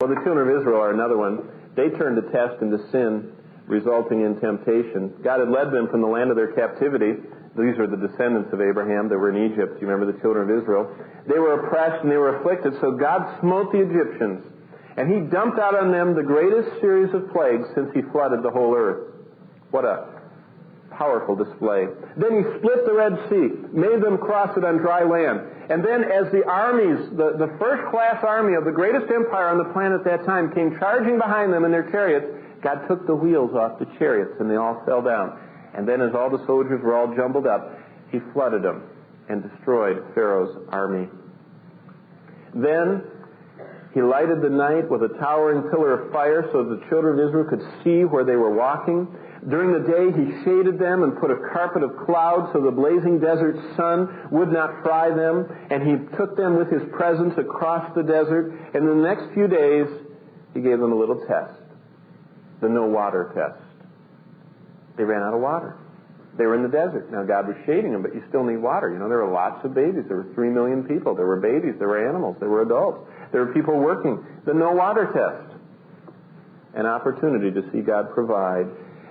Well, the children of Israel are another one. They turned to test and to sin, resulting in temptation. God had led them from the land of their captivity. These are the descendants of Abraham that were in Egypt. You remember the children of Israel. They were oppressed and they were afflicted, so God smote the Egyptians. And He dumped out on them the greatest series of plagues since He flooded the whole earth. What a powerful display. Then He split the Red Sea, made them cross it on dry land. And then as the armies, the first-class army of the greatest empire on the planet at that time came charging behind them in their chariots, God took the wheels off the chariots and they all fell down. And then as all the soldiers were all jumbled up, He flooded them and destroyed Pharaoh's army. Then He lighted the night with a towering pillar of fire so the children of Israel could see where they were walking. During the day He shaded them and put a carpet of clouds so the blazing desert sun would not fry them. And He took them with His presence across the desert. And in the next few days, He gave them a little test, the no water test. They ran out of water. They were in the desert. Now God was shading them, but you still need water. You know, there were lots of babies. There were 3 million people. There were babies. There were animals. There were adults. There were people working. The no water test. An opportunity to see God provide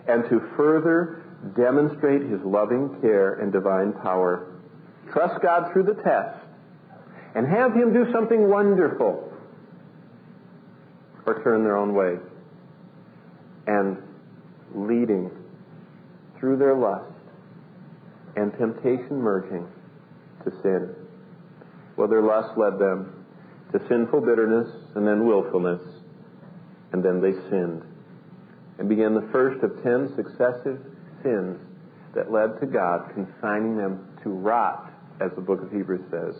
and to further demonstrate His loving care and divine power. Trust God through the test and have Him do something wonderful, or turn their own way. And leading through their lust and temptation merging to sin. Well, their lust led them to sinful bitterness and then willfulness, and then they sinned and began the first of 10 successive sins that led to God consigning them to rot, as the book of Hebrews says,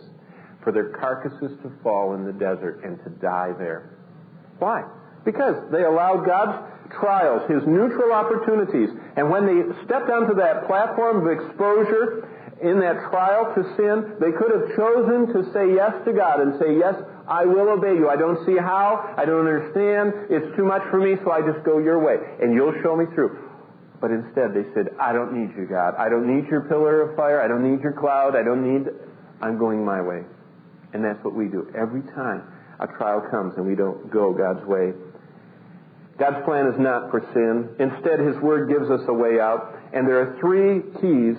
for their carcasses to fall in the desert and to die there. Why? Because they allowed God's trials, His neutral opportunities, and when they stepped onto that platform of exposure in that trial to sin, they could have chosen to say yes to God and say, yes, I will obey you. I don't see how. I don't understand. It's too much for me, so I just go your way, and you'll show me through. But instead they said, I don't need you, God. I don't need your pillar of fire. I don't need your cloud. I'm going my way. And that's what we do every time a trial comes and we don't go God's way. God's plan is not for sin. Instead, His Word gives us a way out. And there are 3 keys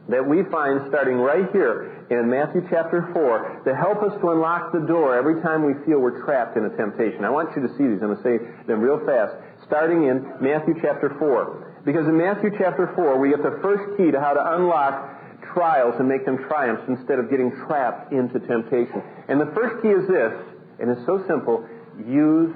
that we find starting right here in Matthew chapter 4 to help us to unlock the door every time we feel we're trapped in a temptation. I want you to see these. I'm going to say them real fast. Starting in Matthew chapter 4. Because in Matthew chapter 4, we get the first key to how to unlock trials and make them triumphs instead of getting trapped into temptation. And the first key is this, and it's so simple: use